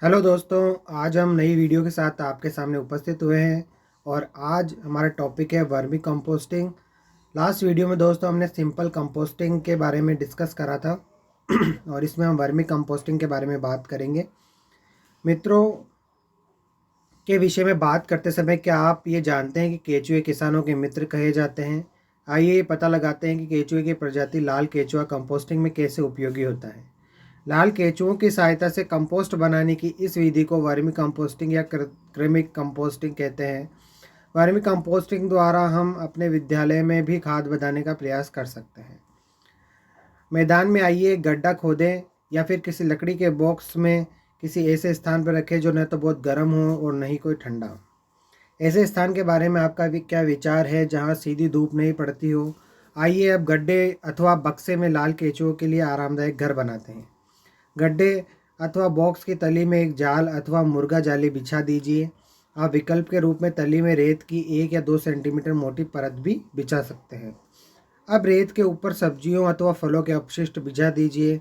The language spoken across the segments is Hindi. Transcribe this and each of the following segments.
हेलो दोस्तों, आज हम नई वीडियो के साथ आपके सामने उपस्थित हुए हैं और आज हमारा टॉपिक है वर्मी कंपोस्टिंग। लास्ट वीडियो में दोस्तों हमने सिंपल कंपोस्टिंग के बारे में डिस्कस करा था और इसमें हम वर्मी कंपोस्टिंग के बारे में बात करेंगे। मित्रों, के विषय में बात करते समय क्या आप ये जानते हैं कि केंचुए किसानों के मित्र कहे जाते हैं? आइए पता लगाते हैं कि केंचुए की प्रजाति लाल केंचुआ कंपोस्टिंग में कैसे उपयोगी होता है। लाल केंचुओं की सहायता से कंपोस्ट बनाने की इस विधि को वर्मी कंपोस्टिंग या कृमि कंपोस्टिंग कहते हैं। वर्मी कंपोस्टिंग द्वारा हम अपने विद्यालय में भी खाद बनाने का प्रयास कर सकते हैं। मैदान में आइए एक गड्ढा खोदें या फिर किसी लकड़ी के बॉक्स में किसी ऐसे स्थान पर रखें जो न तो बहुत गर्म हो और न ही कोई ठंडा हो। ऐसे स्थान के बारे में आपका भी क्या विचार है जहां सीधी धूप नहीं पड़ती हो? आइए अब गड्ढे अथवा बक्से में लाल केंचुओं के लिए आरामदायक घर बनाते हैं। गड्ढे अथवा बॉक्स की तली में एक जाल अथवा मुर्गा जाली बिछा दीजिए। आप विकल्प के रूप में तली में रेत की 1 या 2 सेंटीमीटर मोटी परत भी बिछा सकते हैं। अब रेत के ऊपर सब्जियों अथवा फलों के अपशिष्ट बिछा दीजिए।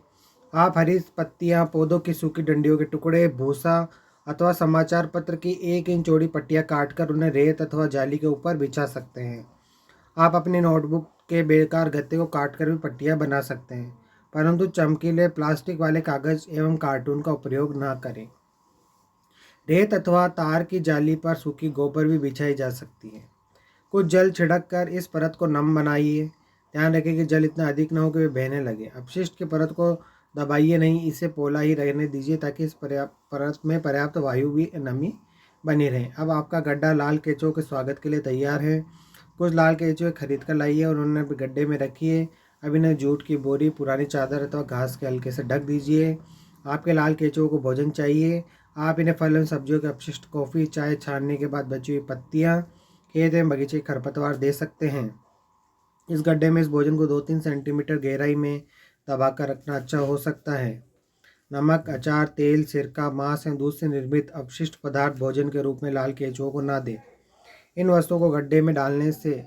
आप हरी पत्तियां, पौधों की सूखी डंडियों के टुकड़े, भूसा अथवा समाचार पत्र की 1 इंच चौड़ी पट्टियां काटकर उन्हें रेत अथवा जाली के ऊपर बिछा सकते हैं। आप अपनी नोटबुक के बेकार गत्ते को काटकर भी पट्टियां बना सकते हैं, परंतु चमकीले प्लास्टिक वाले कागज एवं कार्टून का उपयोग ना करें। रेत अथवा तार की जाली पर सूखी गोबर भी बिछाई जा सकती है। कुछ जल छिड़क कर इस परत को नम बनाइए। ध्यान रखें कि जल इतना अधिक न हो कि वे बहने लगे। अपशिष्ट की परत को दबाइए नहीं, इसे पोला ही रहने दीजिए ताकि इस परत में पर्याप्त वायु भी नमी बनी रहे। अब आपका गड्ढा लाल केंचुओं के स्वागत के लिए तैयार है। कुछ लाल केंचुए खरीद कर लाइए और उन्हें गड्ढे में रखिए। अब इन्हें जूट की बोरी, पुरानी चादर अथवा घास के हल्के से ढक दीजिए। आपके लाल केंचुओं को भोजन चाहिए। आप इन्हें फल एवं सब्जियों के अपशिष्ट, कॉफ़ी, चाय छानने के बाद बची हुई पत्तियाँ, खेत एवं बगीचे की खरपतवार दे सकते हैं। इस गड्ढे में इस भोजन को 2-3 सेंटीमीटर गहराई में दबाकर रखना अच्छा हो सकता है। नमक, अचार, तेल, सिरका, मांस एवं दूध से निर्मित अपशिष्ट पदार्थ भोजन के रूप में लाल केंचुओं को ना दें। इन वस्तुओं को गड्ढे में डालने से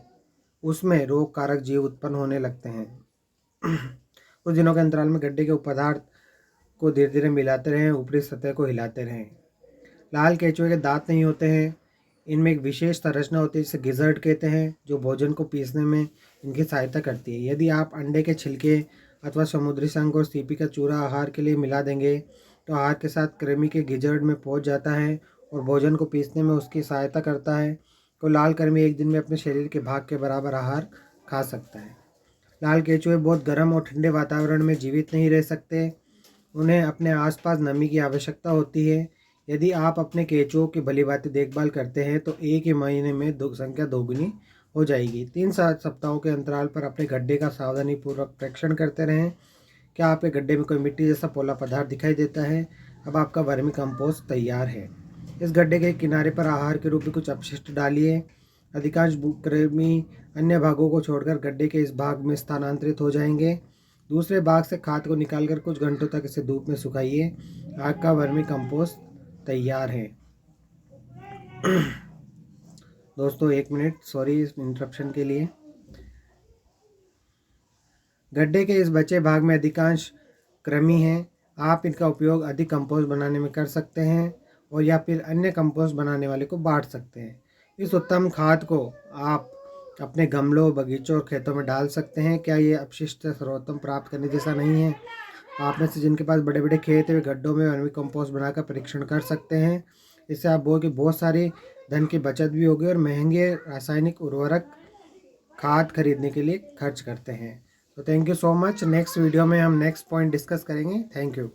उसमें रोग कारक जीव उत्पन्न होने लगते हैं। कुछ दिनों के अंतराल में गड्ढे के पदार्थ को धीरे धीरे मिलाते रहें, ऊपरी सतह को हिलाते रहें। लाल केंचुए के दांत नहीं होते हैं। इनमें एक विशेष संरचना होती है जिसे गिजर्ड कहते हैं, जो भोजन को पीसने में इनकी सहायता करती है। यदि आप अंडे के छिलके अथवा समुद्री शंख और सीपी का चूरा आहार के लिए मिला देंगे तो आहार के साथ कृमि के गिजर्ड में पहुंच जाता है और भोजन को पीसने में उसकी सहायता करता है। तो लाल कृमि एक दिन में अपने शरीर के भाग के बराबर आहार खा सकता है। लाल केंचुए बहुत गर्म और ठंडे वातावरण में जीवित नहीं रह सकते। उन्हें अपने आसपास नमी की आवश्यकता होती है। यदि आप अपने केंचुओं की भलीभांति देखभाल करते हैं तो एक ही महीने में संख्या दोगुनी हो जाएगी। 3-7 सप्ताहों के अंतराल पर अपने गड्ढे का सावधानीपूर्वक परीक्षण करते रहें। क्या आपके गड्ढे में कोई मिट्टी जैसा पोला पदार्थ दिखाई देता है? अब आपका वर्मी कंपोस्ट तैयार है। इस गड्ढे के किनारे पर आहार के रूप में कुछ अपशिष्ट डालिए। अधिकांश कृमि अन्य भागों को छोड़कर गड्ढे के इस भाग में स्थानांतरित हो जाएंगे। दूसरे भाग से खाद को निकालकर कुछ घंटों तक इसे धूप में सुखाइए। आपका वर्मी कंपोस्ट तैयार है। दोस्तों 1 मिनट, सॉरी इस इंटरप्शन के लिए। गड्ढे के इस बचे भाग में अधिकांश कृमि हैं। आप इनका उपयोग अधिक कंपोस्ट बनाने में कर सकते हैं और या फिर अन्य कंपोस्ट बनाने वाले को बांट सकते हैं। इस उत्तम खाद को आप अपने गमलों, बगीचों और खेतों में डाल सकते हैं। क्या ये अपशिष्ट सर्वोत्तम प्राप्त करने जैसा नहीं है? आप में से जिनके पास बड़े बड़े खेत है वे गड्ढों में वर्मी कंपोस्ट बनाकर परीक्षण कर सकते हैं। इससे आप बहुत सारी धन की बचत भी होगी और महंगे रासायनिक उर्वरक खाद खरीदने के लिए खर्च करते हैं। तो thank you so much. Next video में हम नेक्स्ट पॉइंट डिस्कस करेंगे। Thank you.